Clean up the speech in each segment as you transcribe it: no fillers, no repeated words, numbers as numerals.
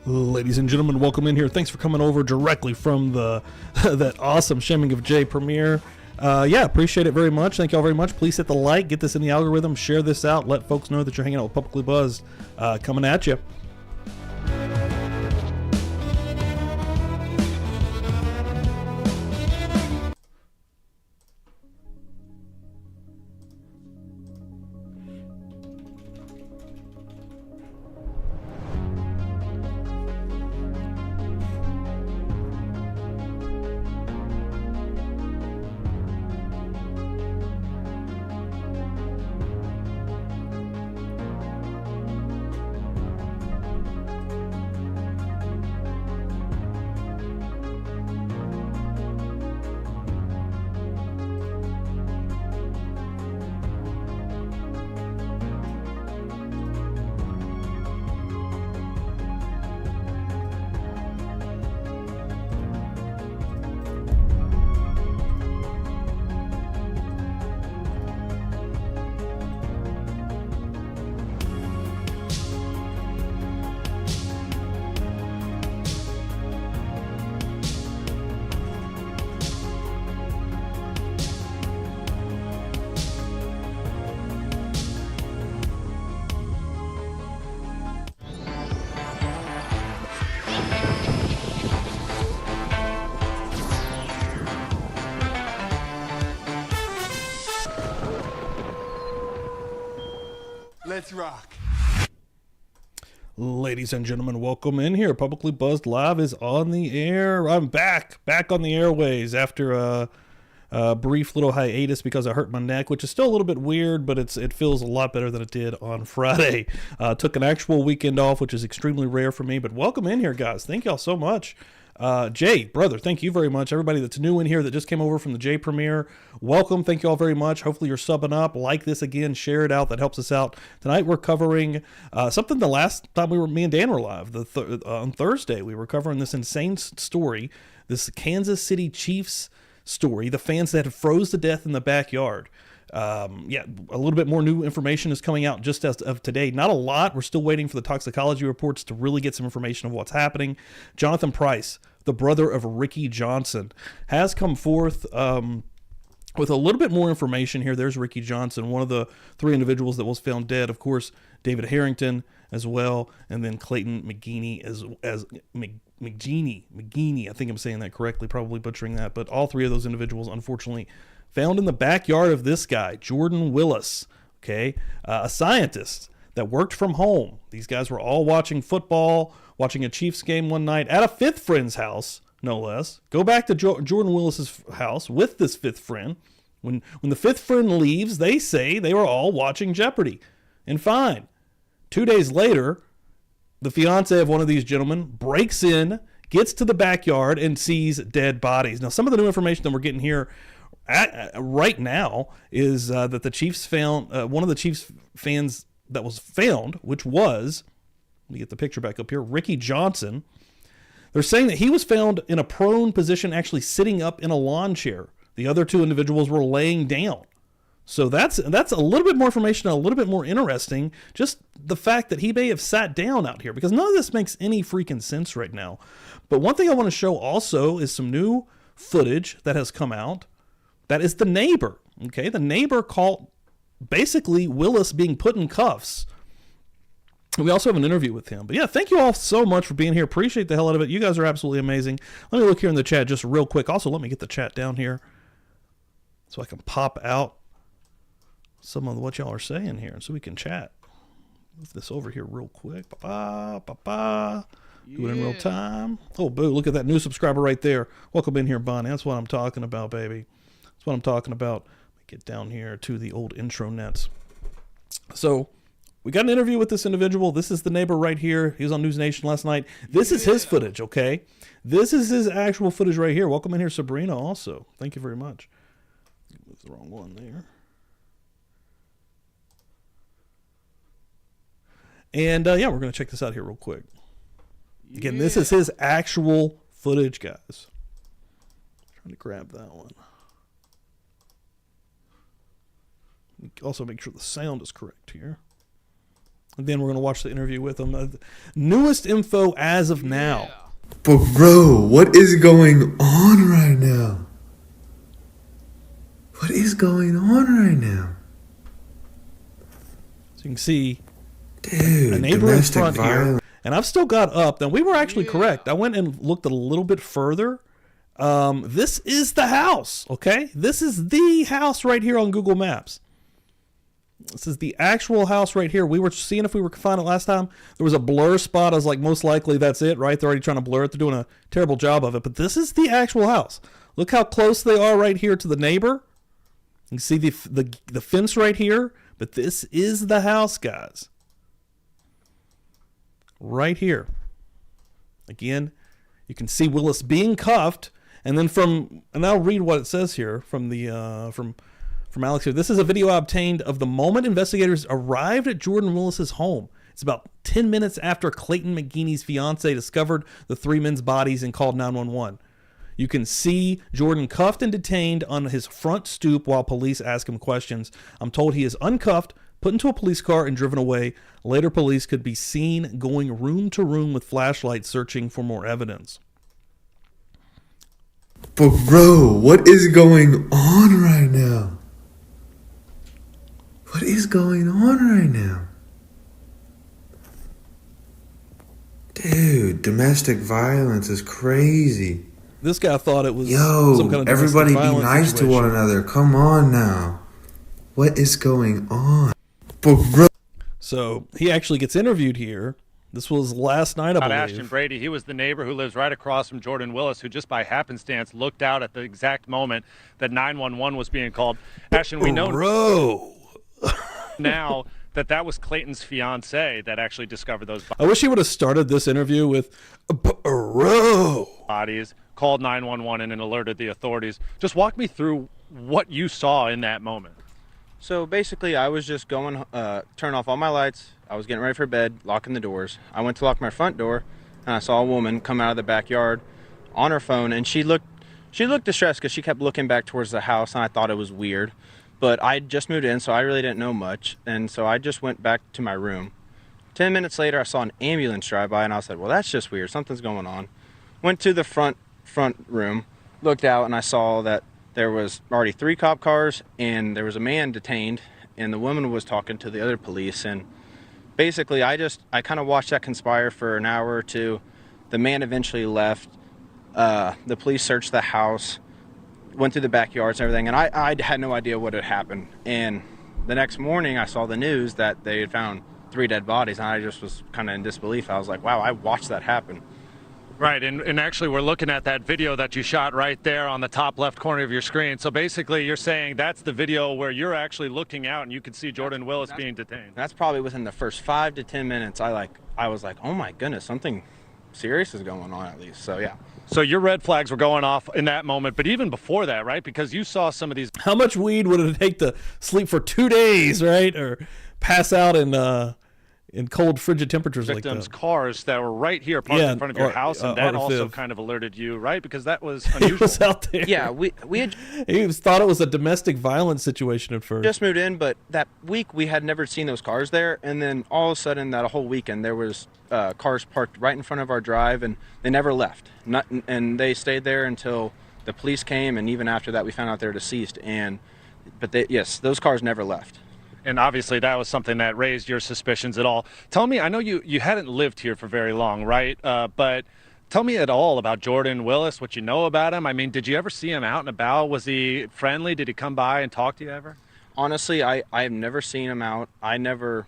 Ladies and gentlemen, welcome in here. Thanks for coming over directly from the that awesome Shaming of Jay premiere. Yeah, appreciate it very much. Thank y'all very much. Please hit the like, get this in the algorithm, share this out, let folks know that you're hanging out with Publicly Buzzed. Coming at you. Let's rock. Ladies and gentlemen, welcome in here. Publicly Buzzed Live is on the air. I'm back on the airways after a brief little hiatus because I hurt my neck, which is still a little bit weird, but it feels a lot better than it did on Friday. Took an actual weekend off, which is extremely rare for me, but welcome in here, guys. Thank y'all so much. Jay, brother, thank you very much. Everybody that's new in here that just came over from the Jay premiere, welcome. Thank you all very much. Hopefully you're subbing up. Like this again, share it out. That helps us out. Tonight we're covering something the last time me and Dan were live, on Thursday. We were covering this insane story, this Kansas City Chiefs story, the fans that froze to death in the backyard. Yeah, a little bit more new information is coming out just as of today. Not a lot. We're still waiting for the toxicology reports to really get some information of what's happening. Jonathan Price, the brother of Ricky Johnson, has come forth with a little bit more information here. There's Ricky Johnson, one of the three individuals that was found dead. Of course, David Harrington as well, and then Clayton McGeeney McGeeney. I think I'm saying that correctly, probably butchering that, but all three of those individuals, unfortunately, found in the backyard of this guy, Jordan Willis, okay, a scientist that worked from home. These guys were all watching football, watching a Chiefs game one night at a fifth friend's house, no less. Go back to Jordan Willis's house with this fifth friend. When the fifth friend leaves, they say they were all watching Jeopardy. And fine. 2 days later, the fiance of one of these gentlemen breaks in, gets to the backyard, and sees dead bodies. Now, some of the new information that we're getting here right now is that the Chiefs found one of the Chiefs fans that was found, which was, let me get the picture back up here, Ricky Johnson. They're saying that he was found in a prone position, actually sitting up in a lawn chair. The other two individuals were laying down. So that's a little bit more information, a little bit more interesting. Just the fact that he may have sat down out here, because none of this makes any freaking sense right now. But one thing I want to show also is some new footage that has come out. That is the neighbor. Okay, the neighbor caught basically Willis being put in cuffs. We also have an interview with him. But yeah, thank you all so much for being here. Appreciate the hell out of it. You guys are absolutely amazing. Let me look here in the chat just real quick. Also, let me get the chat down here so I can pop out some of what y'all are saying here so we can chat. Move this over here real quick. Ba-ba. Do it in real time. Oh, boo. Look at that new subscriber right there. Welcome in here, Bonnie. That's what I'm talking about, baby. That's what I'm talking about. Let me get down here to the old intro nets. So we got an interview with this individual. This is the neighbor right here. He was on News Nation last night. This is his footage, okay? This is his actual footage right here. Welcome in here, Sabrina, also. Thank you very much. Move the wrong one there. And, yeah, we're going to check this out here real quick. Again, this is his actual footage, guys. Trying to grab that one. Also make sure the sound is correct here. And then we're going to watch the interview with him. Newest info as of now. But bro, what is going on right now? What is going on right now? So you can see Dude, a neighbor in domestic front violence. here. And I've still got up. Now, we were actually correct. I went and looked a little bit further. This is the house, okay? This is the house right here on Google Maps. This is the actual house right here. We were seeing if we were find it last time. There was a blur spot. I was like, most likely that's it, right? They're already trying to blur it. They're doing a terrible job of it. But this is the actual house. Look how close they are right here to the neighbor. You can see the fence right here. But this is the house, guys. Right here. Again, you can see Willis being cuffed. And then and I'll read what it says here from the from Alex here. This is a video I obtained of the moment investigators arrived at Jordan Willis's home. It's about 10 minutes after Clayton McGeeney's fiance discovered the three men's bodies and called 911. You can see Jordan cuffed and detained on his front stoop while police ask him questions. I'm told he is uncuffed, put into a police car, and driven away. Later, police could be seen going room to room with flashlights searching for more evidence. But bro, what is going on right now? What is going on right now? Dude, domestic violence is crazy. This guy thought it was Yo, some kind of everybody be violence nice situation. to one another. Come on now. What is going on? But bro. So he actually gets interviewed here. This was last night, I believe. Ashton Brady, he was the neighbor who lives right across from Jordan Willis, who just by happenstance looked out at the exact moment that 911 was being called. Ashton, we know now that was Clayton's fiance that actually discovered those I wish he would have started this interview with bodies, called 911 and alerted the authorities. Just walk me through what you saw in that moment. So basically, I was just going, turn off all my lights. I was getting ready for bed, locking the doors. I went to lock my front door, and I saw a woman come out of the backyard on her phone, and she looked distressed because she kept looking back towards the house, and I thought it was weird. But I just moved in, so I really didn't know much, and so I just went back to my room. 10 minutes later, I saw an ambulance drive by, and I said, well, that's just weird. Something's going on. Went to the front room, looked out, and I saw that there was already 3 cop cars, and there was a man detained, and the woman was talking to the other police. And basically, I kind of watched that conspire for an hour or two. The man eventually left. The police searched the house, went through the backyards and everything, and I had no idea what had happened. And the next morning, I saw the news that they had found 3 dead bodies, and I just was kind of in disbelief. I was like, wow, I watched that happen. Right, and actually we're looking at that video that you shot right there on the top left corner of your screen. So basically you're saying that's the video where you're actually looking out and you can see Jordan Willis being detained. That's probably within the first 5 to 10 minutes. I was like, oh my goodness, something serious is going on at least. So yeah. So your red flags were going off in that moment, but even before that, right? Because you saw some of these. How much weed would it take to sleep for 2 days, right? Or pass out in cold, frigid temperatures like that. Victims' cars that were right here parked in front of your house, and that also kind of alerted you, right? Because that was unusual. He was out there. Yeah, we had thought it was a domestic violence situation at first. just moved in, but that week we had never seen those cars there, and then all of a sudden that whole weekend there was cars parked right in front of our drive, and they never left. And they stayed there until the police came, and even after that we found out they're deceased. But yes, those cars never left. And obviously that was something that raised your suspicions at all. Tell me, I know you hadn't lived here for very long, right? But tell me at all about Jordan Willis, what you know about him. I mean, did you ever see him out and about? Was he friendly? Did he come by and talk to you ever? Honestly, I have never seen him out. I never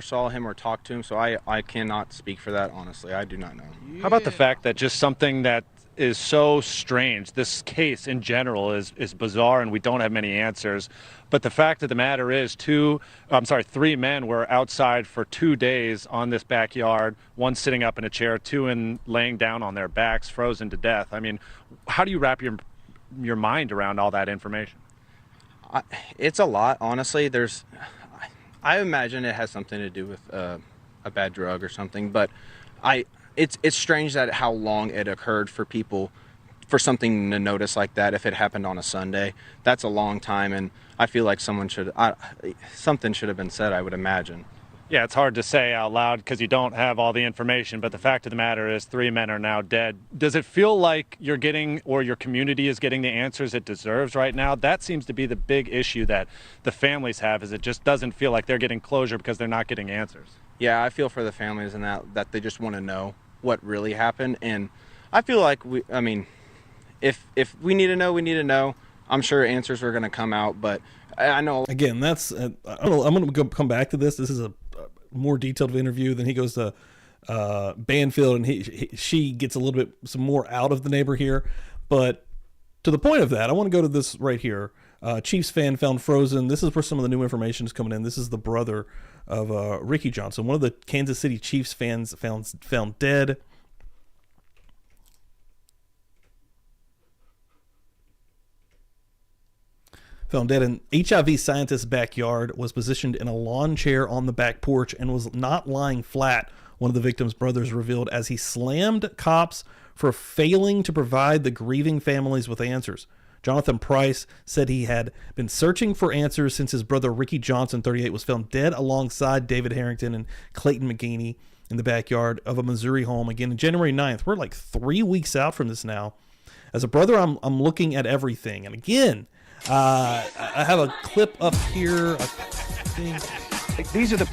saw him or talked to him, so I cannot speak for that, honestly. I do not know. How about the fact that just something that is so strange, this case in general is bizarre and we don't have many answers, but the fact of the matter is 3 men were outside for 2 days on this backyard, one sitting up in a chair, 2 laying down on their backs, frozen to death. I mean, how do you wrap your mind around all that information? It's a lot, honestly. I imagine it has something to do with a bad drug or something, but it's strange that how long it occurred for people for something to notice like that. If it happened on a Sunday, that's a long time, and I feel like something should have been said, I would imagine. Yeah, it's hard to say out loud because you don't have all the information, but the fact of the matter is 3 men are now dead. Does it feel like you're getting, or your community is getting, the answers it deserves right now? That seems to be the big issue that the families have, is it just doesn't feel like they're getting closure because they're not getting answers. Yeah, I feel for the families and that they just want to know what really happened. And I feel like if we need to know, we need to know. I'm sure answers are going to come out, but I know. Again, that's I don't know. I'm going to come back to this. This is a more detailed interview. Then he goes to Banfield, and she gets a little bit some more out of the neighbor here. But to the point of that, I want to go to this right here. Chiefs fan found frozen. This is where some of the new information is coming in. This is the brother of Ricky Johnson, one of the Kansas City Chiefs fans found dead. Found dead in HIV scientist's backyard, was positioned in a lawn chair on the back porch, and was not lying flat, one of the victim's brothers revealed, as he slammed cops for failing to provide the grieving families with answers. Jonathan Price said he had been searching for answers since his brother Ricky Johnson, 38, was found dead alongside David Harrington and Clayton McGaney in the backyard of a Missouri home. Again, on January 9th. We're like 3 weeks out from this now. As a brother, I'm looking at everything. And again, I have a clip up here. I think. These are the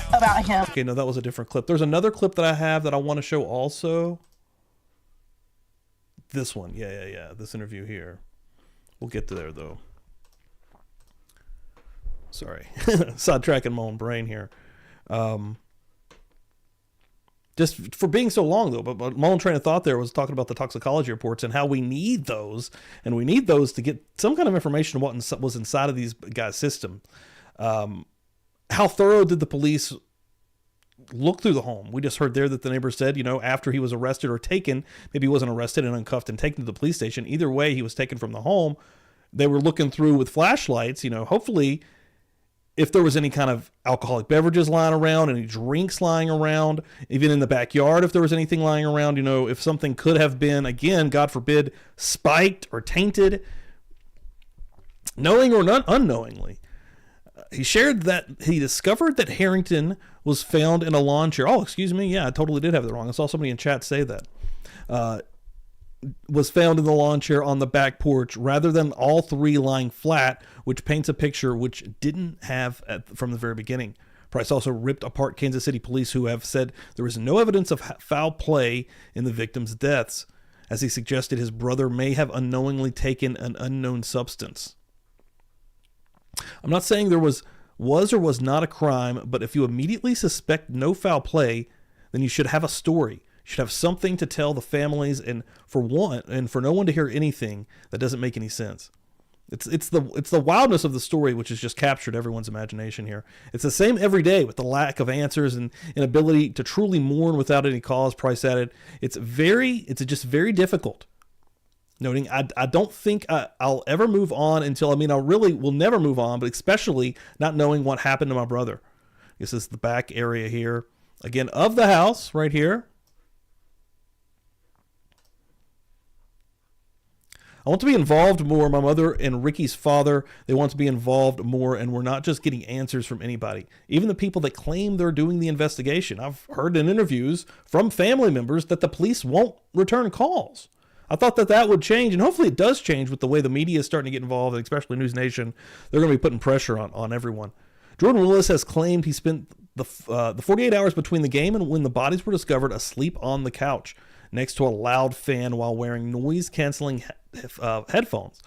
about him. Okay, no, that was a different clip. There's another clip that I have that I want to show also. This one. Yeah. This interview here. We'll get to there, though. Sorry. Sidetracking my own brain here. Just for being so long, though. But my own train of thought there was talking about the toxicology reports and how we need those. And we need those to get some kind of information on what was inside of these guys' system. How thorough did the police look through the home? We just heard there that the neighbor said, after he was arrested or taken, maybe he wasn't arrested and uncuffed and taken to the police station. Either way, he was taken from the home. They were looking through with flashlights, hopefully if there was any kind of alcoholic beverages lying around, any drinks lying around, even in the backyard, if there was anything lying around, if something could have been, again, God forbid, spiked or tainted, knowing or not unknowingly. He shared that he discovered that Harrington was found in a lawn chair. Oh, excuse me. Yeah, I totally did have it wrong. I saw somebody in chat say that. Was found in the lawn chair on the back porch rather than all three lying flat, which paints a picture which didn't have from the very beginning. Price also ripped apart Kansas City police, who have said there is no evidence of foul play in the victims' deaths, as he suggested his brother may have unknowingly taken an unknown substance. I'm not saying there was or was not a crime, but if you immediately suspect no foul play, then you should have a story. You should have something to tell the families, and for no one to hear anything that doesn't make any sense. It's the wildness of the story which has just captured everyone's imagination here. It's the same every day with the lack of answers and inability to truly mourn without any cause, Price added. It's just very difficult. Noting, I don't think I'll ever move on until, I really will never move on, but especially not knowing what happened to my brother. This is the back area here, again, of the house right here. I want to be involved more. My mother and Ricky's father, they want to be involved more, and we're not just getting answers from anybody. Even the people that claim they're doing the investigation. I've heard in interviews from family members that the police won't return calls. I thought that would change, and hopefully it does change with the way the media is starting to get involved, especially News Nation. They're going to be putting pressure on everyone. Jordan Willis has claimed he spent the 48 hours between the game and when the bodies were discovered asleep on the couch next to a loud fan while wearing noise-canceling headphones,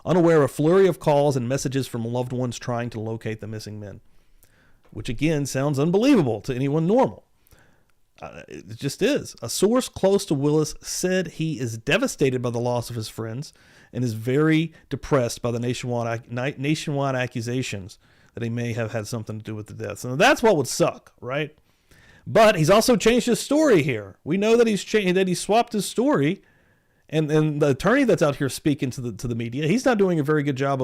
unaware of a flurry of calls and messages from loved ones trying to locate the missing men, which again sounds unbelievable to anyone normal. It just is. A source close to Willis said he is devastated by the loss of his friends and is very depressed by the nationwide accusations that he may have had something to do with the deaths. And that's what would suck, right? But he's also changed his story here. We know that he swapped his story, and the attorney that's out here speaking to the media, he's not doing a very good job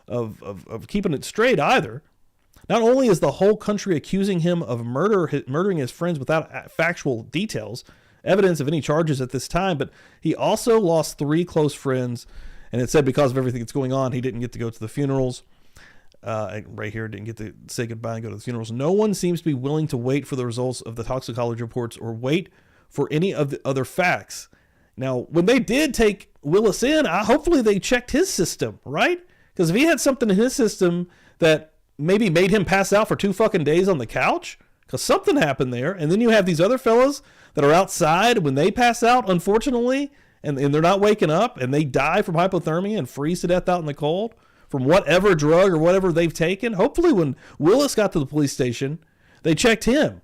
of keeping it straight either. Not only is the whole country accusing him of murdering his friends without factual details, evidence of any charges at this time, but he also lost 3 close friends, and it said because of everything that's going on, he didn't get to go to the funerals. Right here, didn't get to say goodbye and go to the funerals. No one seems to be willing to wait for the results of the toxicology reports or wait for any of the other facts. Now, when they did take Willis in, hopefully they checked his system, right? Because if he had something in his system that maybe made him pass out for 2 fucking days on the couch, because something happened there, and then you have these other fellas that are outside when they pass out, unfortunately, and they're not waking up, and they die from hypothermia and freeze to death out in the cold from whatever drug or whatever they've taken. Hopefully when Willis got to the police station, they checked him.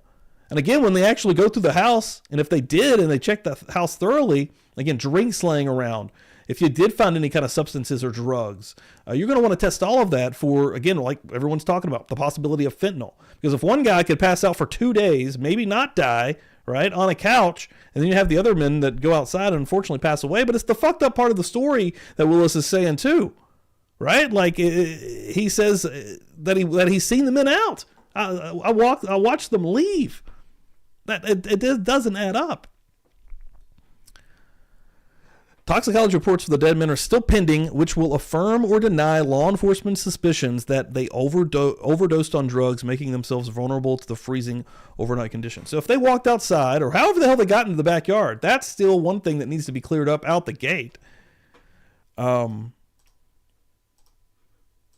And again, when they actually go through the house, and if they did and they checked the house thoroughly, again, drinks laying around, if you did find any kind of substances or drugs, you're going to want to test all of that for, again, like everyone's talking about, the possibility of fentanyl. Because if one guy could pass out for 2 days, maybe not die, right, on a couch, and then you have the other men that go outside and unfortunately pass away. But it's the fucked up part of the story that Willis is saying too, right? Like he says that he's seen the men out. I watched them leave. That it doesn't add up. Toxicology reports for the dead men are still pending, which will affirm or deny law enforcement's suspicions that they overdosed on drugs, making themselves vulnerable to the freezing overnight conditions. So if they walked outside, or however the hell they got into the backyard, that's still one thing that needs to be cleared up out the gate.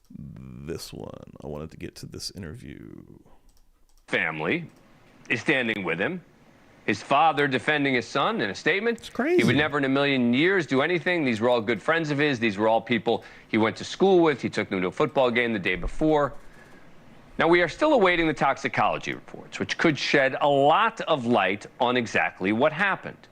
This one, I wanted to get to this interview. Family is standing with him. His father defending his son in a statement. It's crazy. He would never in a million years do anything. These were all good friends of his. These were all people he went to school with. He took them to a football game the day before. Now, we are still awaiting the toxicology reports, which could shed a lot of light on exactly what happened.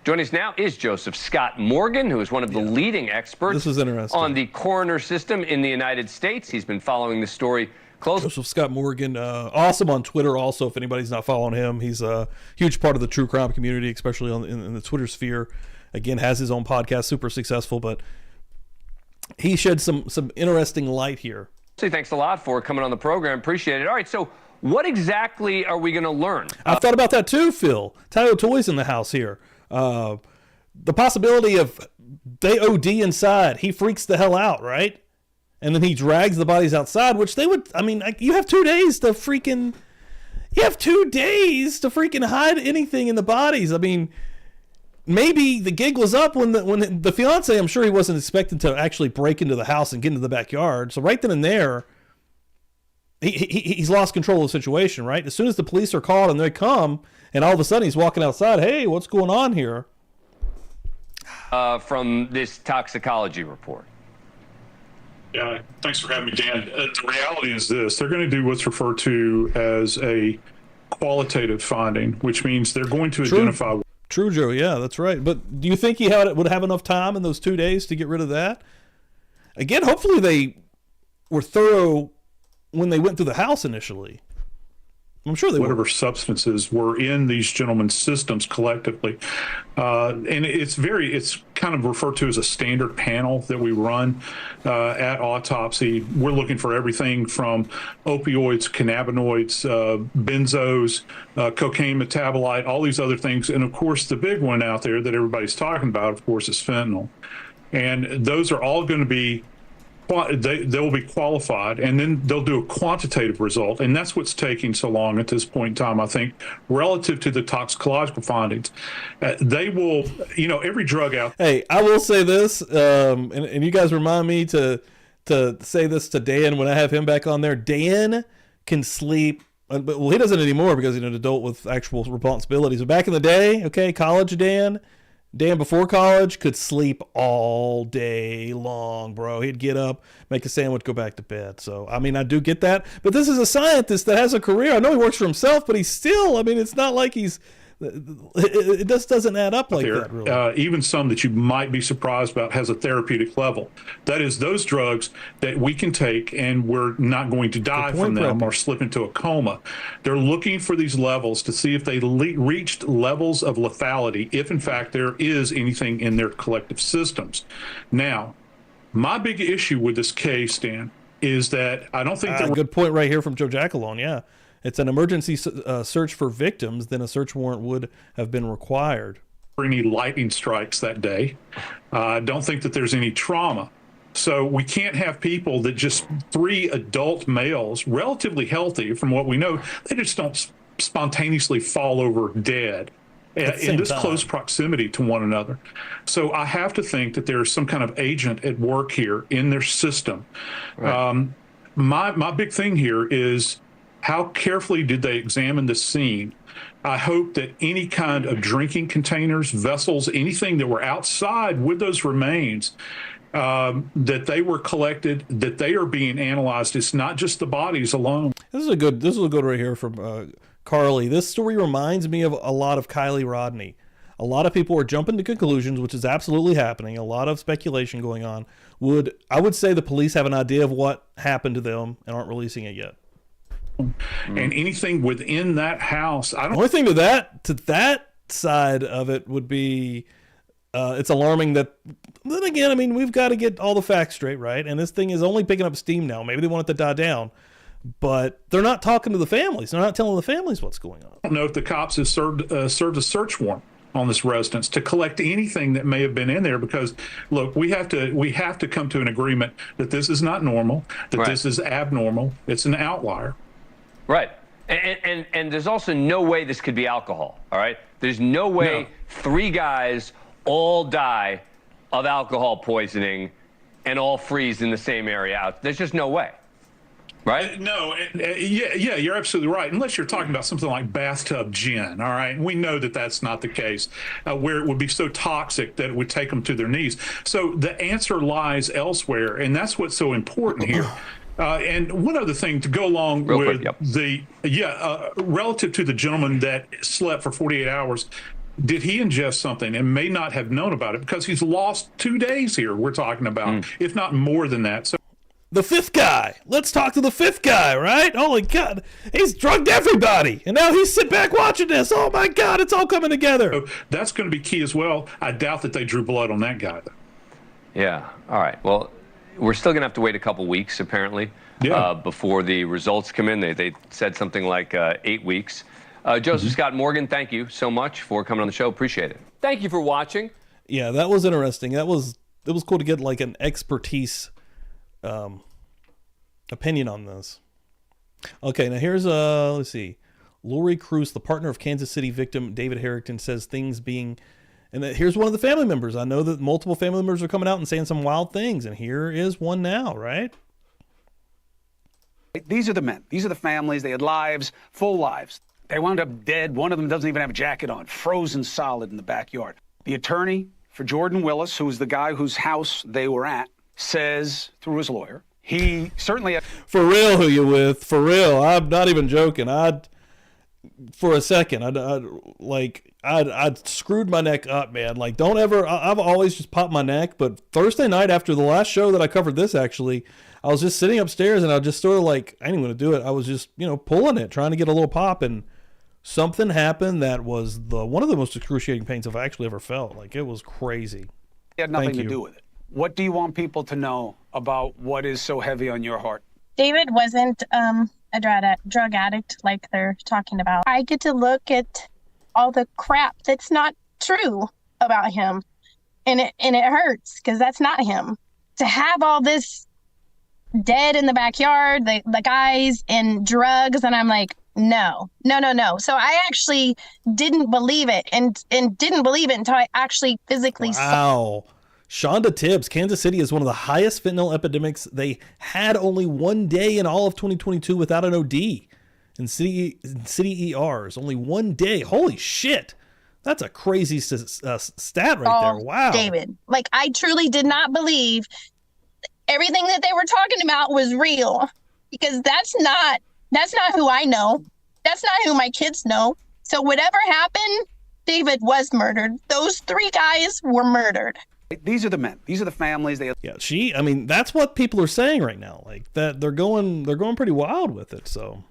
Joining us now is Joseph Scott Morgan, who is one of the leading experts on the coroner system in the United States. He's been following this story closely. Joseph Scott Morgan, awesome on Twitter also, if anybody's not following him. He's a huge part of the true crime community, especially in the Twitter sphere. Again, has his own podcast, super successful, but he shed some interesting light here. Thanks a lot for coming on the program. Appreciate it. All right, so what exactly are we going to learn? I've thought about that too, Phil. Tayo Toy's in the house here. The possibility of they OD inside. He freaks the hell out, right? And then he drags the bodies outside, which they would, I mean, you have 2 days to freaking hide anything in the bodies. I mean, maybe the gig was up when the fiance, I'm sure he wasn't expecting to actually break into the house and get into the backyard. So right then and there, he's lost control of the situation, right? As soon as the police are called and they come, and all of a sudden he's walking outside, hey, what's going on here? From this toxicology report. Yeah, thanks for having me, Dan. The reality is this. They're going to do what's referred to as a qualitative finding, which means they're going to identify. True, Joe. Yeah, that's right. But do you think he would have enough time in those 2 days to get rid of that? Again, hopefully they were thorough when they went through the house initially. I'm sure they whatever substances were in these gentlemen's systems collectively. And it's kind of referred to as a standard panel that we run at autopsy. We're looking for everything from opioids, cannabinoids, benzos, cocaine metabolite, all these other things. And of course, the big one out there that everybody's talking about, of course, is fentanyl. And those are all going to be they'll be qualified, and then they'll do a quantitative result, and that's what's taking so long at this point in time, I think, relative to the toxicological findings. They will, every drug out. Hey, I will say this, and you guys remind me to say this to Dan when I have him back on there. Dan can sleep, well, he doesn't anymore because he's an adult with actual responsibilities. But back in the day, okay, college Dan before college could sleep all day long, bro. He'd get up, make a sandwich, go back to bed. So, I mean, I do get that. But this is a scientist that has a career. I know he works for himself, but he's still, I mean, it's not like it just doesn't add up like that, really. Even some that you might be surprised about has a therapeutic level. That is those drugs that we can take and we're not going to die from them or slip into a coma. They're looking for these levels to see if they reached levels of lethality, if in fact there is anything in their collective systems. Now, my big issue with this case, Dan, is that I don't think that good point right here from Joe Jackalone, yeah. It's an emergency search for victims, then a search warrant would have been required. Any lightning strikes that day. I don't think that there's any trauma. So we can't have people that just 3 adult males, relatively healthy from what we know, they just don't spontaneously fall over dead in this close proximity to one another. So I have to think that there's some kind of agent at work here in their system. Right. My big thing here is, how carefully did they examine the scene? I hope that any kind of drinking containers, vessels, anything that were outside with those remains, that they were collected, that they are being analyzed. It's not just the bodies alone. This is a good right here from Carly. This story reminds me of a lot of Kylie Rodney. A lot of people are jumping to conclusions, which is absolutely happening. A lot of speculation going on. I would say the police have an idea of what happened to them and aren't releasing it yet. And anything within that house, I don't. The only thing to that side of it would be, it's alarming that. Then again, I mean, we've got to get all the facts straight, right? And this thing is only picking up steam now. Maybe they want it to die down, but they're not talking to the families. They're not telling the families what's going on. I don't know if the cops have served a search warrant on this residence to collect anything that may have been in there, because look, we have to come to an agreement that this is not normal, that This is abnormal. It's an outlier. Right. And there's also no way this could be alcohol, all right? There's no way 3 guys all die of alcohol poisoning and all freeze in the same area. There's just no way, right? No, yeah, you're absolutely right. Unless you're talking about something like bathtub gin, all right? And we know that that's not the case, where it would be so toxic that it would take them to their knees. So the answer lies elsewhere, and that's what's so important here. And one other thing to go along with relative to the gentleman that slept for 48 hours, did he ingest something and may not have known about it, because he's lost 2 days here, we're talking about, if not more than that. So the 5th guy. Let's talk to the 5th guy, right? Holy God. He's drugged everybody. And now he's sitting back watching this. Oh, my God. It's all coming together. So that's going to be key as well. I doubt that they drew blood on that guy, though. Yeah. All right. Well, we're still going to have to wait a couple weeks, apparently, before the results come in. They said something like 8 weeks. Joseph Scott Morgan, thank you so much for coming on the show. Appreciate it. Thank you for watching. Yeah, that was interesting. It was cool to get like an expertise opinion on this. Okay, now here's let's see. Lori Cruz, the partner of Kansas City victim David Harrington, says things being, and here's one of the family members. I know that multiple family members are coming out and saying some wild things, and here is one now, right? These are the men. These are the families. They had lives, full lives. They wound up dead. One of them doesn't even have a jacket on, frozen solid in the backyard. The attorney for Jordan Willis, who was the guy whose house they were at, says through his lawyer, he certainly... For real, who you with? For real. I'm not even joking. For a second, I'd screwed my neck up, man. Like, don't ever... I've always just popped my neck, but Thursday night after the last show that I covered this, actually, I was just sitting upstairs and I just sort of like, I ain't going to do it. I was just, pulling it, trying to get a little pop, and something happened that was one of the most excruciating pains I've actually ever felt. Like, it was crazy. It had nothing to do with it. What do you want people to know about what is so heavy on your heart? David wasn't a drug addict like they're talking about. I get to look at all the crap that's not true about him, and it hurts because that's not him. To have all this dead in the backyard, the guys and drugs, and I'm like, no. So I actually didn't believe it, and didn't believe it until I actually physically saw. Shonda Tibbs, Kansas City is one of the highest fentanyl epidemics. They had only one day in all of 2022 without an OD in city ERs. Only one day. Holy shit. That's a crazy stat right there. Wow. David, like, I truly did not believe everything that they were talking about was real, because that's not who I know. That's not who my kids know. So whatever happened, David was murdered. Those 3 guys were murdered. These are the men. These are the families. That's what people are saying right now. Like, that they're going pretty wild with it. So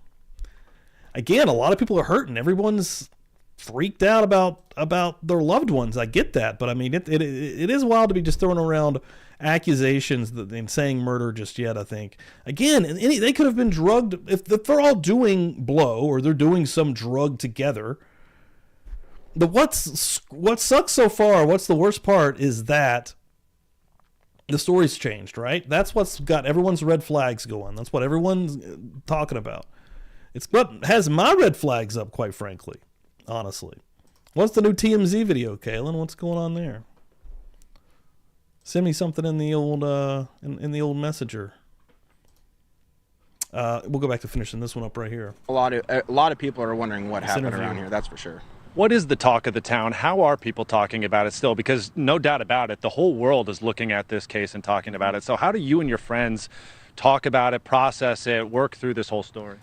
again, a lot of people are hurting. Everyone's freaked out about their loved ones. I get that, but I mean, it is wild to be just throwing around accusations and saying murder just yet. I think again, they could have been drugged if they're all doing blow or they're doing some drug together. What sucks so far, what's the worst part, is that the story's changed, right? That's what's got everyone's red flags going. That's what everyone's talking about. It's what has my red flags up, quite frankly, honestly. What's the new TMZ video, Kaylin? What's going on there? Send me something in the old in the old messenger. We'll go back to finishing this one up right here. A lot of people are wondering what happened around here. That's for sure. What is the talk of the town? How are people talking about it still? Because no doubt about it, the whole world is looking at this case and talking about it. So how do you and your friends talk about it, process it, work through this whole story?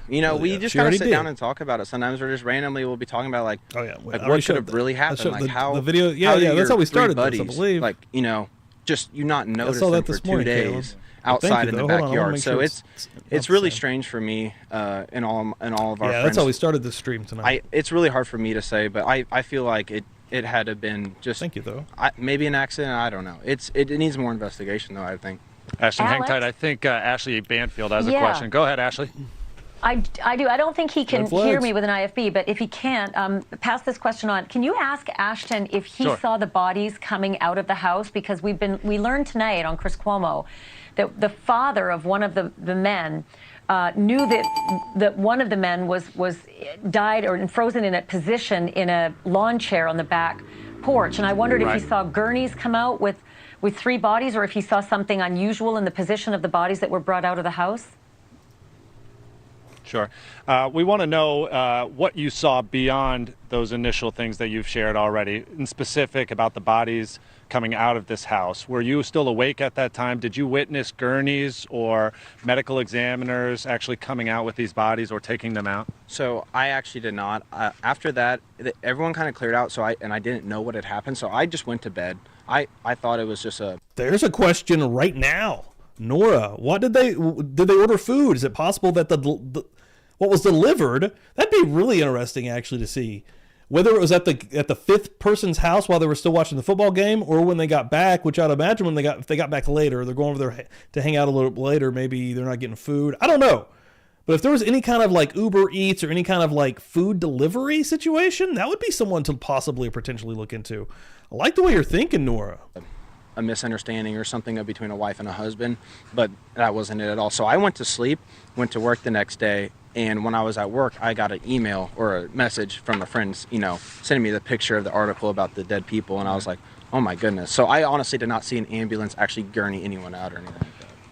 You know, we just kind of sit down and talk about it. Sometimes we're just randomly, we'll be talking about like what could have really happened, like how the video. Yeah, that's how we started buddies, this, I believe. Like, you know, just you not notice them them for for 2 days. Caleb. Outside in the backyard, so sure it's really strange for me and all of our friends. That's how we started this stream tonight. It's really hard for me to say, but I feel like it had to have been just thank you though. Maybe an accident. I don't know. It needs more investigation though, I think. Ashley, hang tight. I think Ashley Banfield has a question. Go ahead, Ashley. I do. I don't think he can hear me with an IFB, but if he can't, pass this question on. Can you ask Ashton if he saw the bodies coming out of the house? Because we learned tonight on Chris Cuomo that the father of one of the men knew that one of the men was died or frozen in a position in a lawn chair on the back porch. And I wondered if he saw gurneys come out with 3 bodies, or if he saw something unusual in the position of the bodies that were brought out of the house. Sure. We want to know what you saw beyond those initial things that you've shared already, in specific about the bodies coming out of this house. Were you still awake at that time? Did you witness gurneys or medical examiners actually coming out with these bodies or taking them out? So I actually did not. After that, everyone kind of cleared out, so I didn't know what had happened, so I just went to bed. I thought it was just a... There's a question right now. Nora, what did they order food? Is it possible that the what was delivered? That'd be really interesting actually to see whether it was at the 5th person's house while they were still watching the football game, or when they got back, which I'd imagine if they got back later, they're going over there to hang out a little bit later, maybe they're not getting food. I don't know. But if there was any kind of like Uber Eats or any kind of like food delivery situation, that would be someone to possibly or potentially look into. I like the way you're thinking, Nora. A misunderstanding or something between a wife and a husband, but that wasn't it at all. So I went to sleep, went to work the next day, and when I was at work, I got an email or a message from a friend, sending me the picture of the article about the dead people, and I was like, oh my goodness. So I honestly did not see an ambulance actually gurney anyone out or anything like that.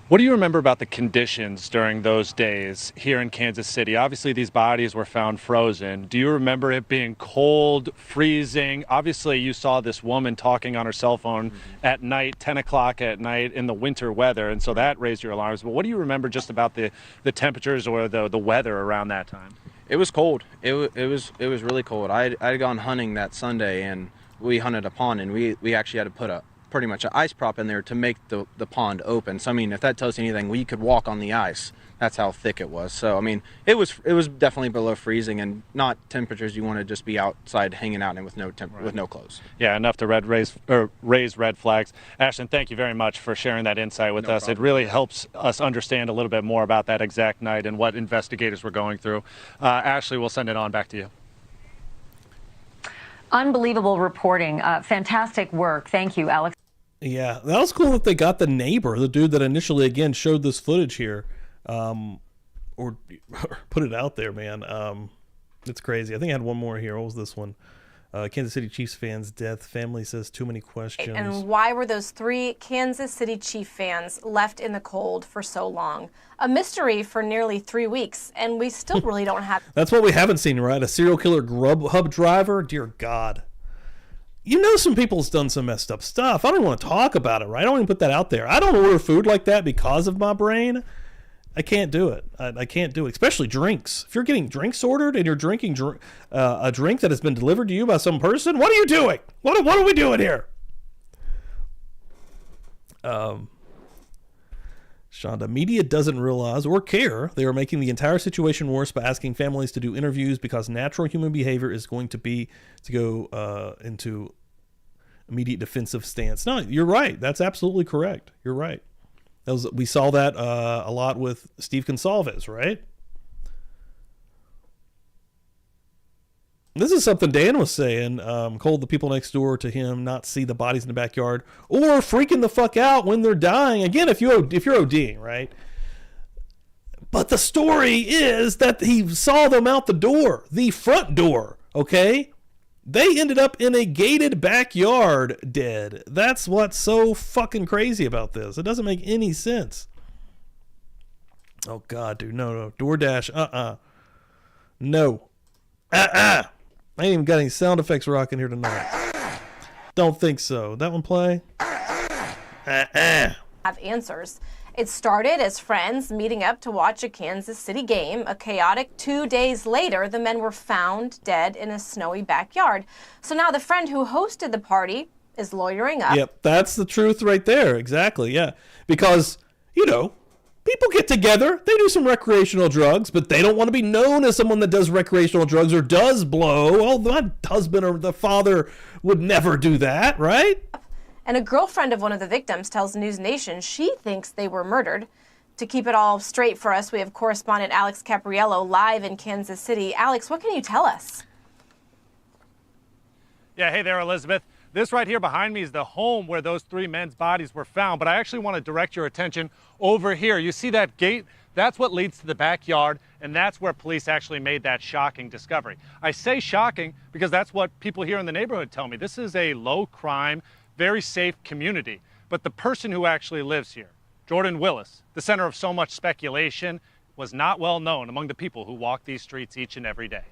What do you remember about the conditions during those days here in Kansas City? Obviously, these bodies were found frozen. Do you remember it being cold, freezing? Obviously, you saw this woman talking on her cell phone at night, 10 o'clock at night in the winter weather, and so that raised your alarms. But what do you remember just about the temperatures or the weather around that time? It was cold. It was really cold. I'd gone hunting that Sunday, and we hunted a pond, and we actually had to put pretty much an ice prop in there to make the pond open. So I mean, if that tells you anything, we could walk on the ice. That's how thick it was. So I mean, it was definitely below freezing, and not temperatures you want to just be outside hanging out in with no with no clothes. Yeah, enough to raise red flags. Ashton, thank you very much for sharing that insight with us. Problem. It really helps us understand a little bit more about that exact night and what investigators were going through. Ashley, we'll send it on back to you. Unbelievable reporting. Fantastic work. Thank you, Alex. Yeah, that was cool that they got the neighbor, the dude that initially, again, showed this footage here, or put it out there, man. It's crazy. I think I had one more here. What was this one? Kansas City Chiefs fans' death. Family says too many questions. And why were those 3 Kansas City Chief fans left in the cold for so long? A mystery for nearly 3 weeks, and we still really don't have... That's what we haven't seen, right? A serial killer Grubhub driver? Dear God. You know some people's done some messed up stuff. I don't even want to talk about it, right? I don't even put that out there. I don't order food like that because of my brain. I can't do it. I can't do it, especially drinks. If you're getting drinks ordered and you're drinking a drink that has been delivered to you by some person, what are you doing? What are we doing here? Shonda, media doesn't realize or care they are making the entire situation worse by asking families to do interviews because natural human behavior is going to be to go into immediate defensive stance. No, you're right. That's absolutely correct. You're right. We saw that a lot with Steve Gonsalves, right? This is something Dan was saying. Told the people next door to him not see the bodies in the backyard or freaking the fuck out when they're dying. Again, if you're ODing, right? But the story is that he saw them out the door, the front door, okay? They ended up in a gated backyard dead. That's what's so fucking crazy about this. It doesn't make any sense. Oh, God, dude. No. DoorDash, No. I ain't even got any sound effects rocking here tonight. Don't think so. That one play? Have answers. It started as friends meeting up to watch a Kansas City game. A chaotic 2 days later, the men were found dead in a snowy backyard. So now the friend who hosted the party is lawyering up. Yep, that's the truth right there. Exactly, yeah. Because, people get together, they do some recreational drugs, but they don't want to be known as someone that does recreational drugs or does blow. Well, my husband or the father would never do that, right? And a girlfriend of one of the victims tells News Nation she thinks they were murdered. To keep it all straight for us, we have correspondent Alex Capriello live in Kansas City. Alex, what can you tell us? Yeah, hey there, Elizabeth. This right here behind me is the home where those 3 men's bodies were found, but I actually want to direct your attention over here. You see that gate? That's what leads to the backyard, and that's where police actually made that shocking discovery. I say shocking because that's what people here in the neighborhood tell me. This is a low-crime, very safe community, but the person who actually lives here, Jordan Willis, the center of so much speculation, was not well known among the people who walk these streets each and every day.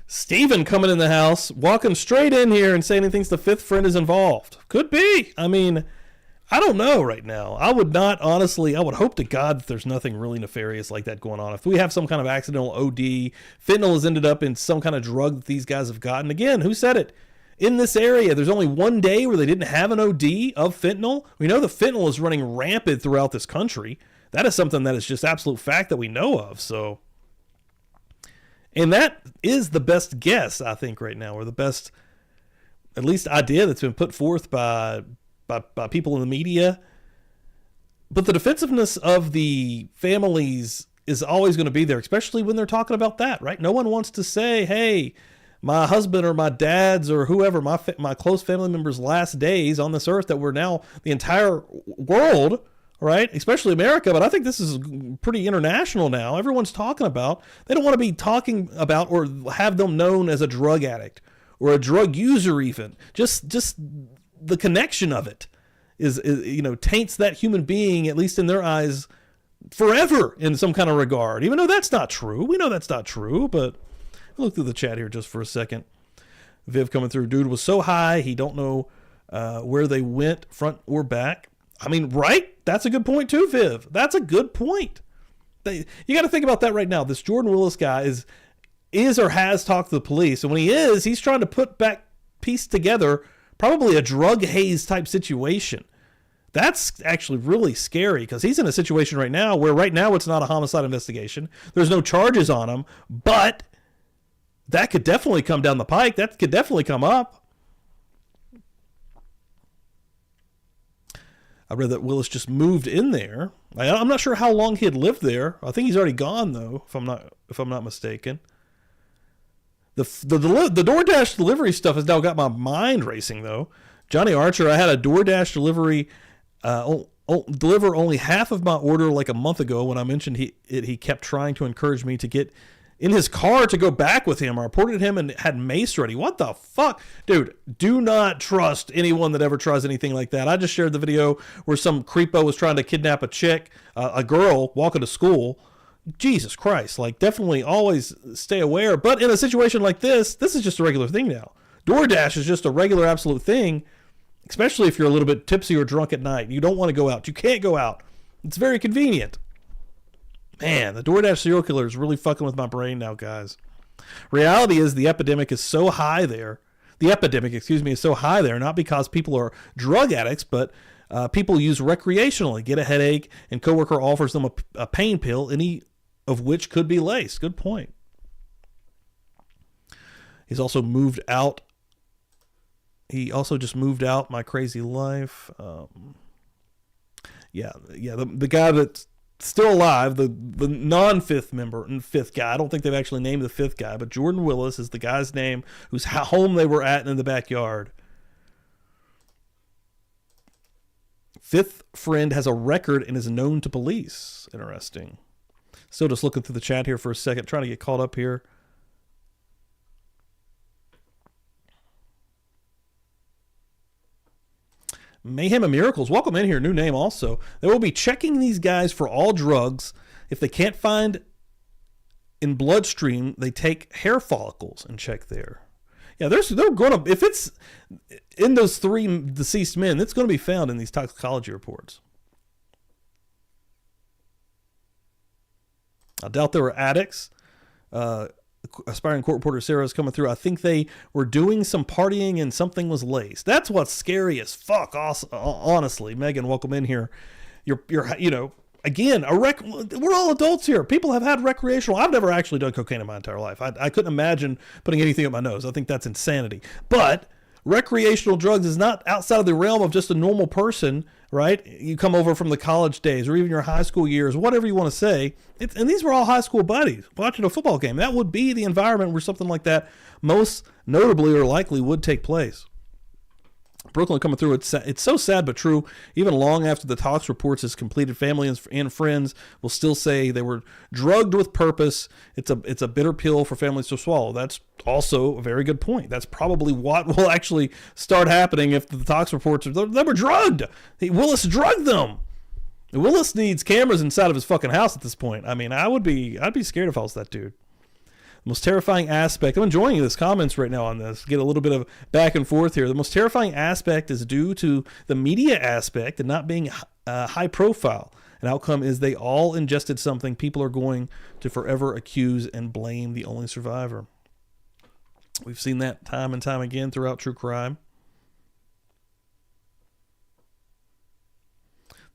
Stephen coming in the house, walking straight in here and saying he thinks the 5th friend is involved. Could be. I mean, I don't know right now. I would not, honestly, I would hope to God that there's nothing really nefarious like that going on. If we have some kind of accidental OD, fentanyl has ended up in some kind of drug that these guys have gotten. Again, who said it? In this area, there's only one day where they didn't have an OD of fentanyl. We know the fentanyl is running rampant throughout this country. That is something that is just absolute fact that we know of. So, and that is the best guess, I think, right now, or the best, at least, idea that's been put forth by people in the media. But the defensiveness of the families is always going to be there, especially when they're talking about that, right? No one wants to say, hey, my husband or my dad's or whoever, my close family members' last days on this earth that we're now the entire world, right? Especially America, but I think this is pretty international now. Everyone's talking about. They don't want to be talking about or have them known as a drug addict or a drug user even. Just the connection of it is taints that human being, at least in their eyes, forever in some kind of regard. Even though that's not true. We know that's not true, but look through the chat here just for a second. Viv coming through. Dude was so high, he don't know where they went, front or back. I mean, right? That's a good point too, Viv. That's a good point. You got to think about that right now. This Jordan Willis guy is or has talked to the police. And when he is, he's trying to piece together probably a drug haze type situation. That's actually really scary because he's in a situation right now where right now it's not a homicide investigation. There's no charges on him, but that could definitely come down the pike. That could definitely come up. I read that Willis just moved in there. I'm not sure how long he had lived there. I think he's already gone though, if I'm not mistaken. The DoorDash delivery stuff has now got my mind racing though. Johnny Archer, I had a DoorDash delivery deliver only half of my order like a month ago. When I mentioned he kept trying to encourage me to get in his car to go back with him. I reported him and had mace ready. What the fuck? Dude, do not trust anyone that ever tries anything like that. I just shared the video where some creepo was trying to kidnap a chick, a girl walking to school. Jesus Christ. Like, definitely always stay aware. But in a situation like this is just a regular thing now. DoorDash is just a regular absolute thing, especially if you're a little bit tipsy or drunk at night. You don't want to go out. You can't go out. It's very convenient. Man, the DoorDash serial killer is really fucking with my brain now, guys. Reality is the epidemic is so high there. The epidemic, is so high there, not because people are drug addicts, but people use recreationally, get a headache, and coworker offers them a pain pill, any of which could be laced. Good point. He's also moved out. He also just moved out. My crazy life. The guy that still alive, the non-fifth member and fifth guy. I don't think they've actually named the fifth guy, but Jordan Willis is the guy's name whose home they were at in the backyard. Fifth friend has a record and is known to police. Interesting. Still just looking through the chat here for a second, trying to get caught up here. Mayhem and Miracles, welcome in here. New name also. They will be checking these guys for all drugs. If they can't find in bloodstream, they take hair follicles and check there. Yeah, they're going to, if it's in those 3 deceased men, it's going to be found in these toxicology reports. I doubt there were addicts. Aspiring court reporter Sarah is coming through. I think they were doing some partying and something was laced. That's what's scary as fuck. Honestly, Megan, welcome in here. You're again, we're all adults here. People have had recreational. I've never actually done cocaine in my entire life. I couldn't imagine putting anything up my nose. I think that's insanity. But recreational drugs is not outside of the realm of just a normal person, right? You come over from the college days or even your high school years, whatever you want to say. And these were all high school buddies watching a football game. That would be the environment where something like that most notably or likely would take place. Brooklyn coming through. It's so sad but true. Even long after the Tox reports is completed, family and friends will still say they were drugged with purpose. It's a bitter pill for families to swallow. That's also a very good point. That's probably what will actually start happening if the Tox reports they were drugged. Willis drugged them. Willis needs cameras inside of his fucking house at this point. I mean, I'd be scared if I was that dude. The most terrifying aspect, I'm enjoying this comments right now on this, get a little bit of back and forth here. The most terrifying aspect is due to the media aspect and not being high profile. An outcome is they all ingested something people are going to forever accuse and blame the only survivor. We've seen that time and time again throughout true crime.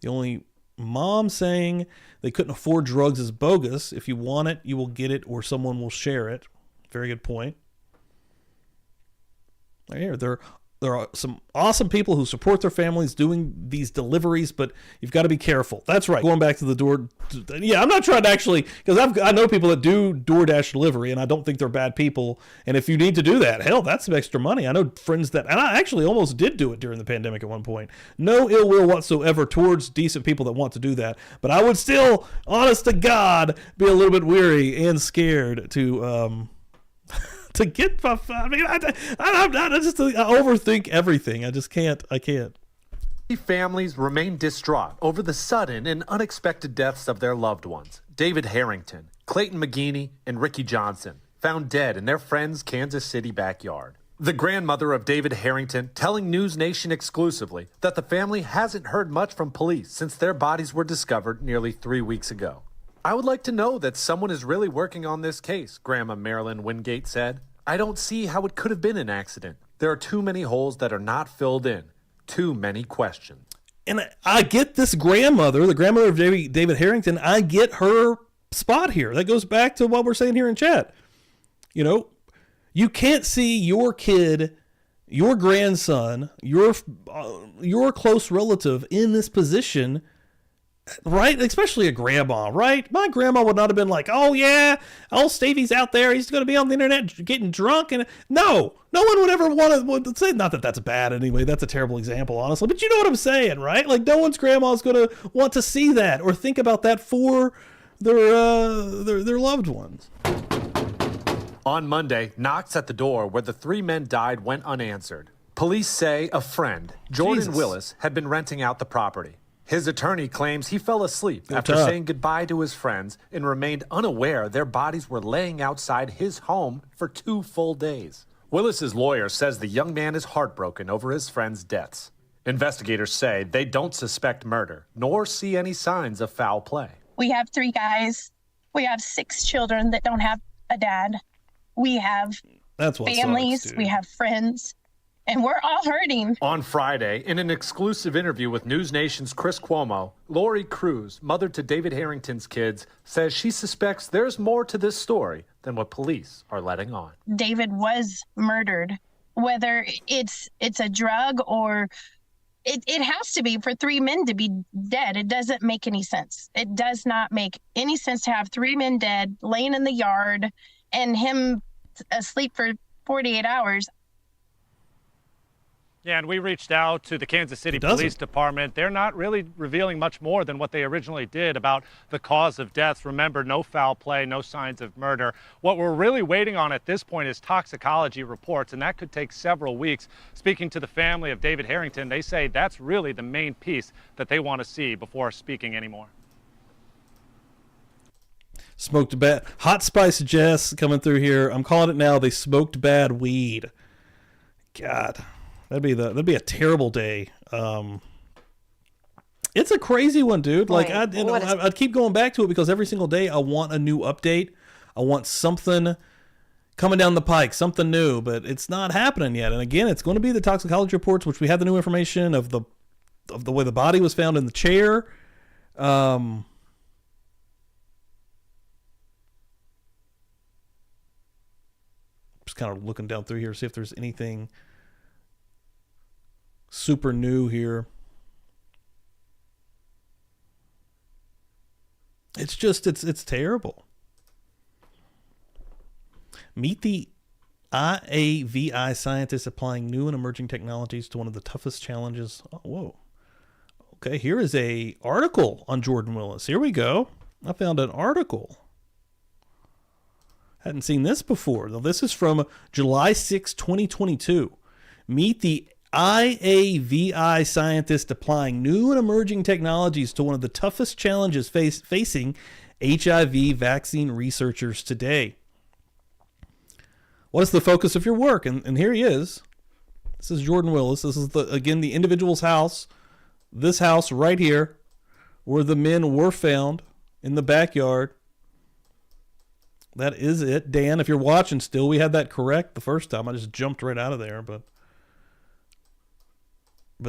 The only mom saying they couldn't afford drugs is bogus. If you want it, you will get it or someone will share it. Very good point. Right here, there are some awesome people who support their families doing these deliveries, but you've got to be careful. That's right. Going back to the door. Yeah, I'm not trying to actually, because I know people that do DoorDash delivery, and I don't think they're bad people. And if you need to do that, hell, that's some extra money. I know friends that, and I actually almost did do it during the pandemic at one point. No ill will whatsoever towards decent people that want to do that. But I would still, honest to God, be a little bit weary and scared to get my, I mean, I overthink everything. I just can't. Families remain distraught over the sudden and unexpected deaths of their loved ones. David Harrington, Clayton McGeeney, and Ricky Johnson found dead in their friend's Kansas City backyard. The grandmother of David Harrington telling News Nation exclusively that the family hasn't heard much from police since their bodies were discovered nearly 3 weeks ago. I would like to know that someone is really working on this case, Grandma Marilyn Wingate said. I don't see how it could have been an accident. There are too many holes that are not filled in. Too many questions. And I get this grandmother, the grandmother of David Harrington, I get her spot here. That goes back to what we're saying here in chat. You know, you can't see your kid, your grandson, your close relative in this position, right? Especially a grandma, right? My grandma would not have been like, oh yeah, old Stevie's out there, he's going to be on the internet getting drunk. And no one would ever want to say, not that that's bad anyway, that's a terrible example, honestly, but you know what I'm saying, right? Like no one's grandma is going to want to see that or think about that for their loved ones. On Monday, knocks at the door where the 3 men died went unanswered. Police say a friend, Jordan Willis, had been renting out the property. His attorney claims he fell asleep after saying goodbye to his friends and remained unaware their bodies were laying outside his home for 2 full days. Willis's lawyer says the young man is heartbroken over his friends' deaths. Investigators say they don't suspect murder, nor see any signs of foul play. We have 3 guys. We have 6 children that don't have a dad. We have families. We have friends. And we're all hurting. On Friday, in an exclusive interview with News Nation's Chris Cuomo, Lori Cruz, mother to David Harrington's kids, says she suspects there's more to this story than what police are letting on. David was murdered. Whether it's a drug or it has to be for 3 men to be dead. It doesn't make any sense. It does not make any sense to have 3 men dead laying in the yard and him asleep for 48 hours. Yeah, and we reached out to the Kansas City Police Department. They're not really revealing much more than what they originally did about the cause of death. Remember, no foul play, no signs of murder. What we're really waiting on at this point is toxicology reports, and that could take several weeks. Speaking to the family of David Harrington, they say that's really the main piece that they want to see before speaking anymore. Smoked bad. Hot Spice Jess coming through here. I'm calling it now. They smoked bad weed. God. That'd be a terrible day. It's a crazy one, dude. Like I'd keep going back to it because every single day I want a new update. I want something coming down the pike, something new, but it's not happening yet. And again, it's going to be the toxicology reports, which we have the new information of the way the body was found in the chair. Just kind of looking down through here, see if there's anything super new here. It's just, it's terrible. Meet the IAVI scientists applying new and emerging technologies to one of the toughest challenges. Oh, whoa. Okay, here is a article on Jordan Willis. Here we go. I found an article. Hadn't seen this before. Now, this is from July 6, 2022. Meet the IAVI scientists applying new and emerging technologies to one of the toughest challenges facing HIV vaccine researchers today. What is the focus of your work? And here he is. This is Jordan Willis. This is, again, the individual's house. This house right here where the men were found in the backyard. That is it. Dan, if you're watching still, we had that correct the first time. I just jumped right out of there, but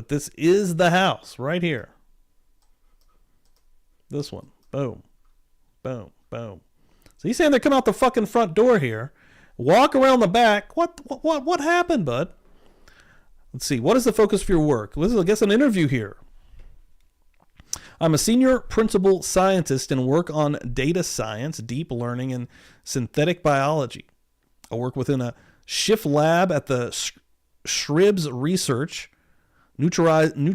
this is the house right here. This one. Boom. Boom. Boom. So he's saying they're coming out the fucking front door here. Walk around the back. What happened, bud? Let's see. What is the focus of your work? This is, I guess, an interview here. I'm a senior principal scientist and work on data science, deep learning, and synthetic biology. I work within a shift lab at the Shribs Research Neutralizing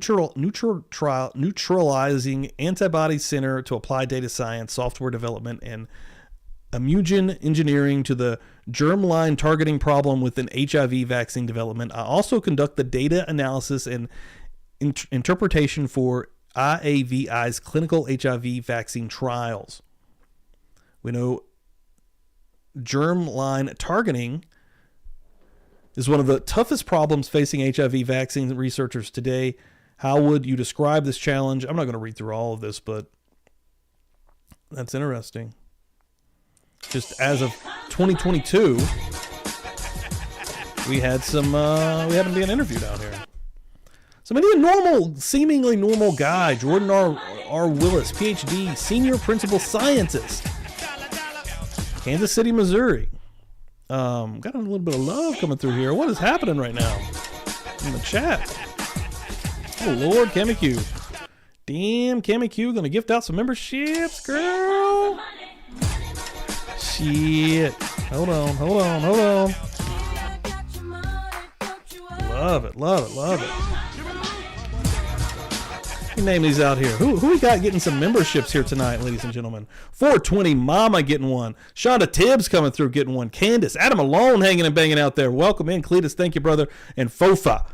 Antibody Center to apply data science, software development, and immunogen engineering to the germline targeting problem within HIV vaccine development. I also conduct the data analysis and interpretation for IAVI's clinical HIV vaccine trials. We know germline targeting is one of the toughest problems facing HIV vaccine researchers today. How would you describe this challenge? I'm not going to read through all of this, but that's interesting. Just as of 2022, we had him being interviewed out here. So maybe a seemingly normal guy, Jordan R. Willis, PhD, senior principal scientist, Kansas City, Missouri. Got a little bit of love coming through here. What is happening right now in the chat? Oh Lord, Cammy Q. Damn, Cammy Q gonna gift out some memberships, girl. Shit. Hold on. Love it. Name these out here. Who we got getting some memberships here tonight, ladies and gentlemen? 420 Mama getting one. Shonda Tibbs coming through getting one. Candace, Adam Malone hanging and banging out there. Welcome in, Cletus. Thank you, brother. And Fofa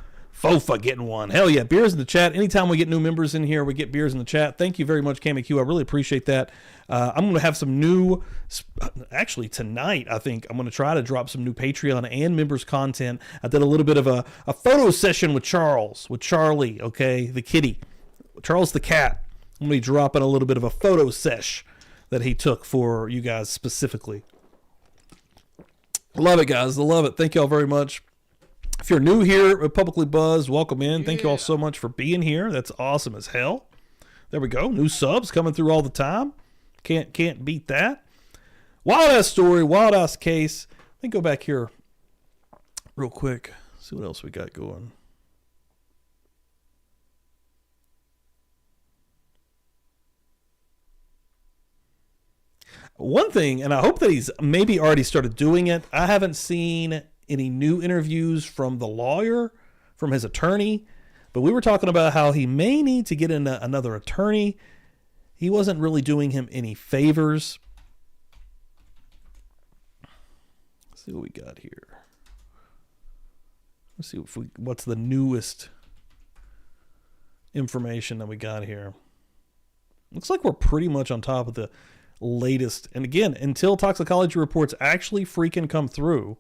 getting one. Hell yeah, beers in the chat. Anytime we get new members in here, we get beers in the chat. Thank you very much, Cammy Q. I really appreciate that. I'm going to have some new, actually tonight, I think I'm going to try to drop some new Patreon and members content. I did a little bit of a photo session with Charlie, okay, the kitty. Charles the cat. I'm going to be dropping a little bit of a photo sesh that he took for you guys specifically. Love it, guys. I love it. Thank you all very much. If you're new here at Publicly Buzzed, welcome in. Thank you all so much for being here. That's awesome as hell. There we go. New subs coming through all the time. Can't beat that. Wild ass story, wild ass case. Let me go back here real quick. See what else we got going. One thing, and I hope that he's maybe already started doing it. I haven't seen any new interviews from the lawyer, from his attorney, but we were talking about how he may need to get another attorney. He wasn't really doing him any favors. Let's see what we got here. Let's see what's the newest information that we got here. Looks like we're pretty much on top of the latest. And again, until toxicology reports actually freaking come through,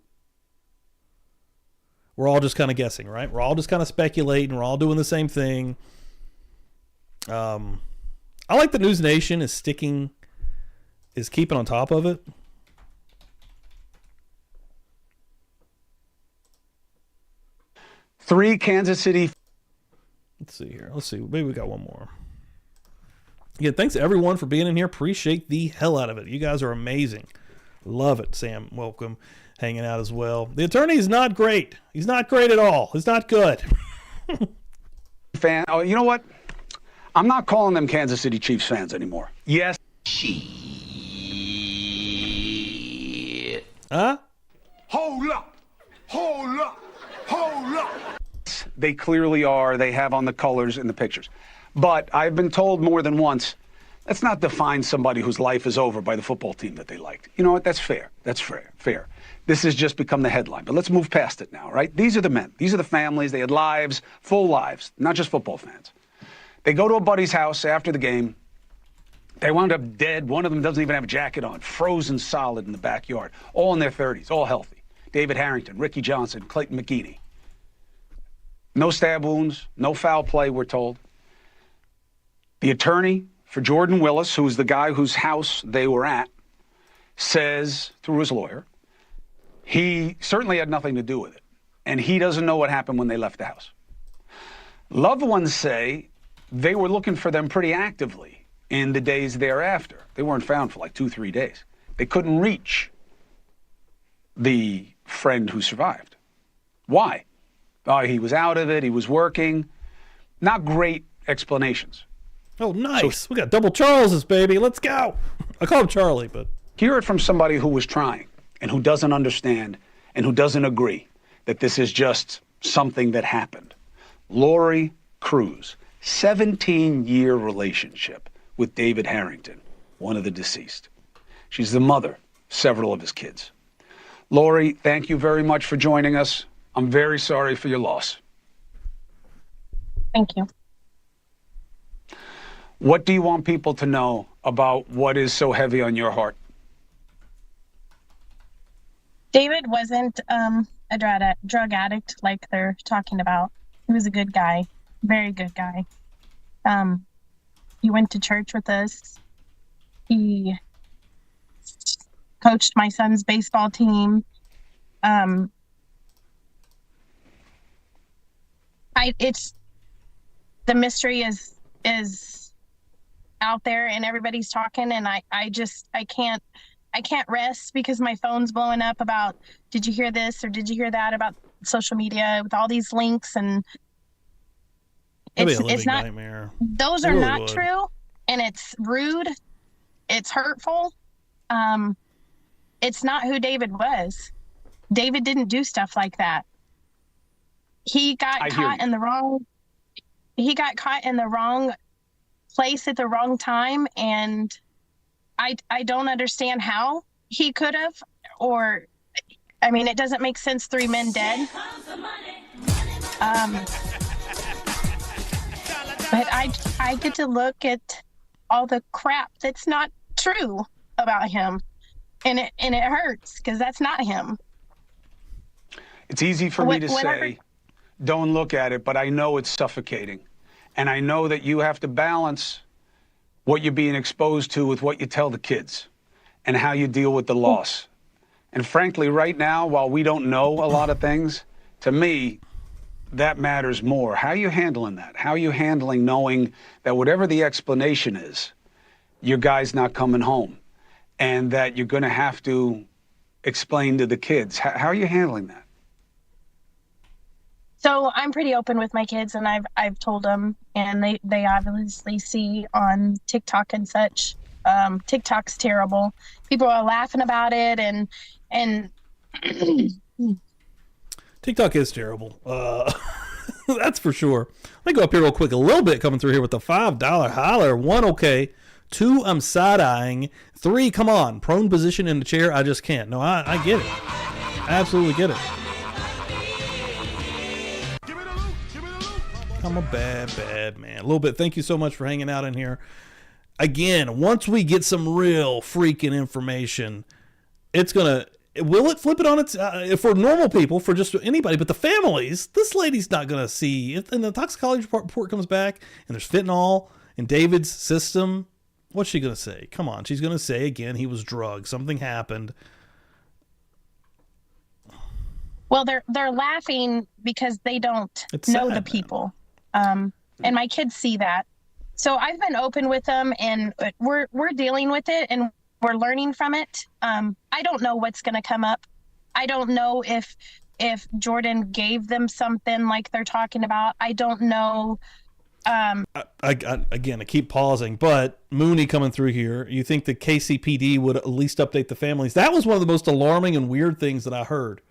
we're all just kind of guessing, right? We're all just kind of speculating. We're all doing the same thing. I like that News Nation is keeping on top of it. Three Kansas City. Let's see here. Let's see. Maybe we got one more. Again, thanks to everyone for being in here. Appreciate the hell out of it. You guys are amazing. Love it. Sam, welcome. Hanging out as well. The attorney's not great. He's not great at all. He's not good. Fan. Oh, you know what? I'm not calling them Kansas City Chiefs fans anymore. Yes. Huh? Hold up. Hold up. Hold up. They clearly are. They have on the colors and the pictures. But I've been told more than once, let's not define somebody whose life is over by the football team that they liked. You know what? That's fair. That's fair. This has just become the headline. But let's move past it now, right? These are the men. These are the families. They had lives, full lives, not just football fans. They go to a buddy's house after the game. They wound up dead. One of them doesn't even have a jacket on, frozen solid in the backyard, all in their 30s, all healthy. David Harrington, Ricky Johnson, Clayton McGeeney. No stab wounds, no foul play, we're told. The attorney for Jordan Willis, who is the guy whose house they were at, says through his lawyer, he certainly had nothing to do with it. And he doesn't know what happened when they left the house. Loved ones say they were looking for them pretty actively in the days thereafter. They weren't found for like 2-3 days. They couldn't reach the friend who survived. Why? Oh, he was out of it. He was working. Not great explanations. Oh, nice. So, we got double Charleses, baby. Let's go. I call him Charlie, but... Hear it from somebody who was trying and who doesn't understand and who doesn't agree that this is just something that happened. Lori Cruz, 17-year relationship with David Harrington, one of the deceased. She's the mother of several of his kids. Lori, thank you very much for joining us. I'm very sorry for your loss. Thank you. What do you want people to know about what is so heavy on your heart? David wasn't a drug addict like they're talking about. He was a good guy, very good guy. He went to church with us. He coached my son's baseball team. It's the mystery is out there and everybody's talking, and I can't rest because my phone's blowing up about, did you hear this or did you hear that, about social media with all these links, and it's not nightmare. Those are not true, and it's rude, it's hurtful. It's not who David was. David didn't do stuff like that. He got caught in the wrong place at the wrong time, and I don't understand how he could have, or I mean, it doesn't make sense, 3 men dead. But I get to look at all the crap that's not true about him, and it hurts because that's not him. It's easy for me to say, don't look at it, but I know it's suffocating. And I know that you have to balance what you're being exposed to with what you tell the kids and how you deal with the loss. And frankly, right now, while we don't know a lot of things, to me, that matters more. How are you handling that? How are you handling knowing that whatever the explanation is, your guy's not coming home, and that you're going to have to explain to the kids? How are you handling that? So I'm pretty open with my kids, and I've told them, and they obviously see on TikTok and such TikTok's terrible. People are laughing about it, and TikTok is terrible. That's for sure. Let me go up here real quick. A little bit coming through here with the $5 holler. 1, okay. 2, I'm side-eyeing. 3, come on. Prone position in the chair. I just can't. No, I get it. I absolutely get it. I'm a bad man. A little bit. Thank you so much for hanging out in here. Again, once we get some real freaking information, will it flip it on its, for normal people, for just anybody, but the families, this lady's not going to see, if the toxicology report comes back and there's fentanyl in David's system, what's she going to say? Come on. She's going to say, again, he was drugged. Something happened. Well, they're laughing because they don't know the people. And my kids see that. So I've been open with them, and we're dealing with it, and we're learning from it. I don't know what's going to come up. I don't know if Jordan gave them something like they're talking about. I don't know. I keep pausing, but Mooney coming through here. You think the KCPD would at least update the families? That was one of the most alarming and weird things that I heard.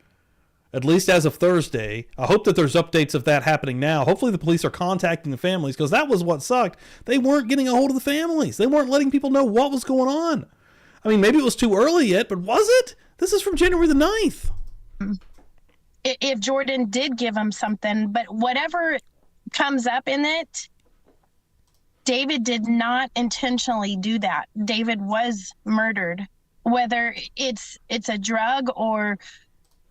At least as of Thursday. I hope that there's updates of that happening now. Hopefully the police are contacting the families, because that was what sucked. They weren't getting a hold of the families. They weren't letting people know what was going on. I mean, maybe it was too early yet, but was it? This is from January the 9th. If Jordan did give him something, but whatever comes up in it, David did not intentionally do that. David was murdered. Whether it's a drug or...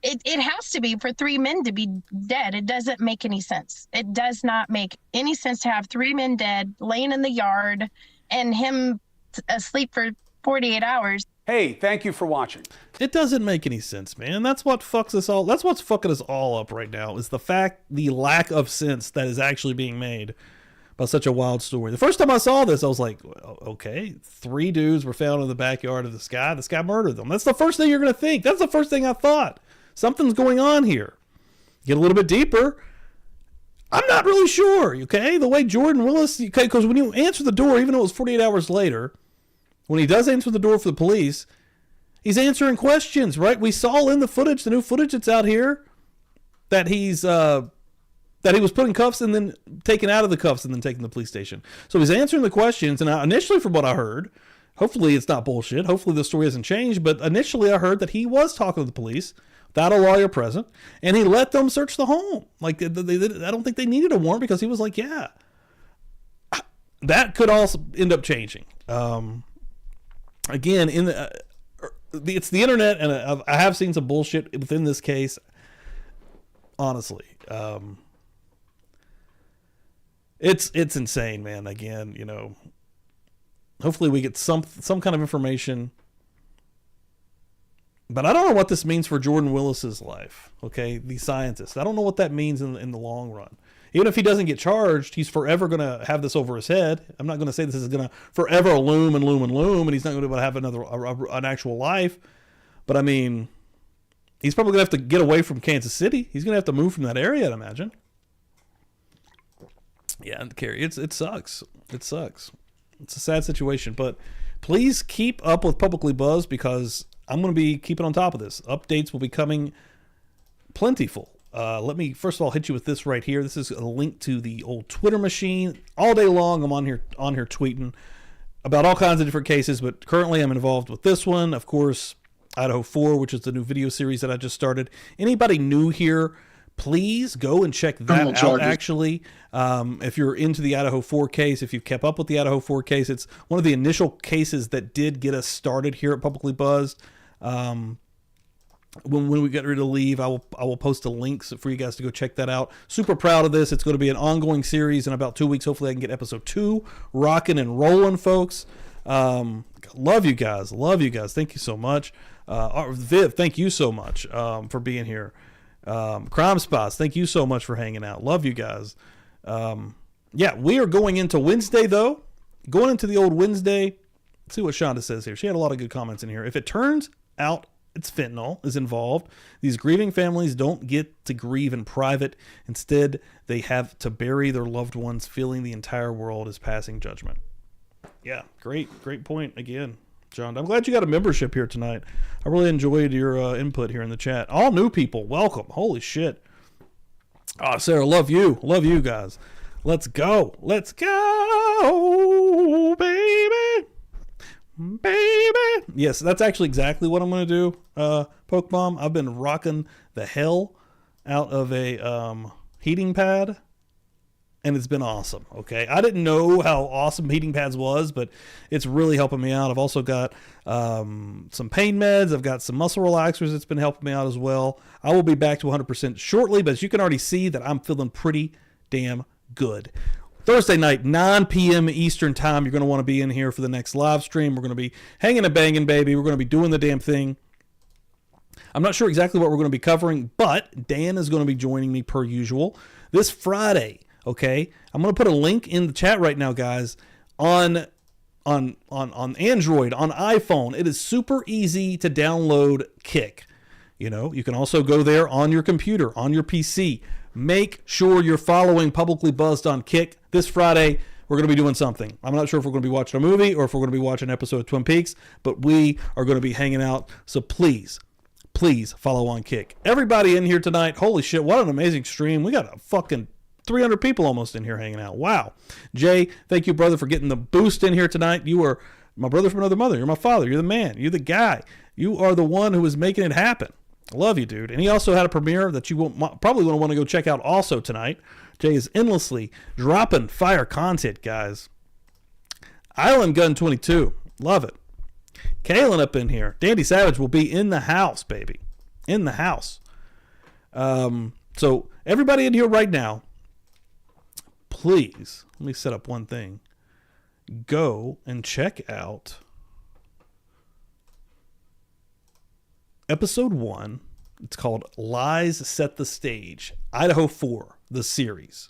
It has to be for 3 men to be dead. It doesn't make any sense. It does not make any sense to have 3 men dead, laying in the yard, and him asleep for 48 hours. Hey, thank you for watching. It doesn't make any sense, man. That's what fucks us all. That's what's fucking us all up right now, is the lack of sense that is actually being made by such a wild story. The first time I saw this, I was like, okay, 3 dudes were found in the backyard of this guy. This guy murdered them. That's the first thing you're going to think. That's the first thing I thought. Something's going on here. Get a little bit deeper. I'm not really sure, okay? The way Jordan Willis, okay, because when you answer the door, even though it was 48 hours later, when he does answer the door for the police, he's answering questions, right? We saw in the footage, the new footage that's out here, that he was put in cuffs and then taken out of the cuffs and then taken to the police station. So he's answering the questions, and initially from what I heard, hopefully it's not bullshit, hopefully the story hasn't changed, but initially I heard that he was talking to the police without a lawyer present, and he let them search the home. Like, I don't think they needed a warrant, because he was like, yeah. That could also end up changing. Again, it's the internet, and I have seen some bullshit within this case. Honestly, it's insane, man. Again, hopefully we get some kind of information. But I don't know what this means for Jordan Willis's life, okay? The scientist. I don't know what that means in the long run. Even if he doesn't get charged, he's forever going to have this over his head. I'm not going to say this is going to forever loom, and he's not going to have an actual life. But, I mean, he's probably going to have to get away from Kansas City. He's going to have to move from that area, I'd imagine. Yeah, Carrie, it sucks. It sucks. It's a sad situation. But please keep up with Publicly Buzzed, because I'm going to be keeping on top of this. Updates will be coming plentiful. Let me first of all hit you with this right here. This is a link to the old Twitter machine. All day long I'm on here tweeting about all kinds of different cases, but currently I'm involved with this one. Of course, Idaho 4, which is the new video series that I just started. Anybody new here, please go and check that out, actually. If you're into the Idaho 4 case, if you've kept up with the Idaho 4 case, it's one of the initial cases that did get us started here at Publicly Buzzed. When we get ready to leave, I will post a link for you guys to go check that out. Super proud of this. It's going to be an ongoing series in about 2 weeks. Hopefully I can get episode 2 rocking and rolling, folks. Love you guys. Thank you so much. Viv, thank you so much for being here. Crime Spots, thank you so much for hanging out. Love you guys. Yeah, we are going into Wednesday, though. Going into the old Wednesday. Let's see what Shonda says here. She had a lot of good comments in here. If it turns out it's fentanyl is involved, these grieving families don't get to grieve in private. Instead, they have to bury their loved ones, feeling the entire world is passing judgment. Yeah, great point again, John. I'm glad you got a membership here tonight. I really enjoyed your input here in the chat. All new people, welcome. Holy shit. Oh, Sarah, love you guys. Let's go, baby. Yes, that's actually exactly what I'm going to do, Pokemon. I've been rocking the hell out of a heating pad, and it's been awesome. Okay, I didn't know how awesome heating pads was, but it's really helping me out. I've also got some pain meds. I've got some muscle relaxers that's been helping me out as well. I will be back to 100% shortly, but as you can already see that I'm feeling pretty damn good. Thursday night, 9 p.m. Eastern time, you're going to want to be in here for the next live stream. We're going to be hanging and banging, baby. We're going to be doing the damn thing. I'm not sure exactly what we're going to be covering, but Dan is going to be joining me per usual this Friday. Okay, I'm going to put a link in the chat right now, guys, on Android, on iPhone. It is super easy to download Kick. You know, you can also go there on your computer, on your PC. Make sure you're following Publicly Buzzed on Kick. This Friday, we're going to be doing something. I'm not sure if we're going to be watching a movie or if we're going to be watching an episode of Twin Peaks, but we are going to be hanging out. So please follow on Kick. Everybody in here tonight, holy shit, what an amazing stream. We got a fucking 300 people almost in here hanging out. Wow. Jay, thank you, brother, for getting the boost in here tonight. You are my brother from another mother. You're my father. You're the man. You're the guy. You are the one who is making it happen. I love you, dude. And he also had a premiere that you probably want to go check out also tonight. Jay is endlessly dropping fire content, guys. Island Gun 22. Love it. Kalen up in here. Dandy Savage will be in the house, baby. In the house. So everybody in here right now, please, let me set up one thing. Go and check out Episode 1, it's called Lies Set the Stage, Idaho 4, the series.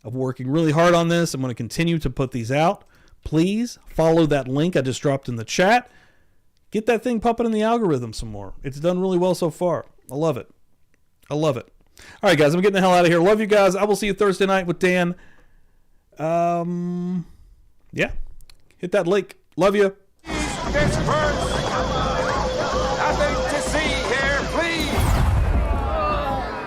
I'm working really hard on this. I'm going to continue to put these out. Please follow that link I just dropped in the chat. Get that thing pumping in the algorithm some more. It's done really well so far. I love it. All right, guys, I'm getting the hell out of here. Love you guys. I will see you Thursday night with Dan. Yeah. Hit that link. Love you. Pittsburgh.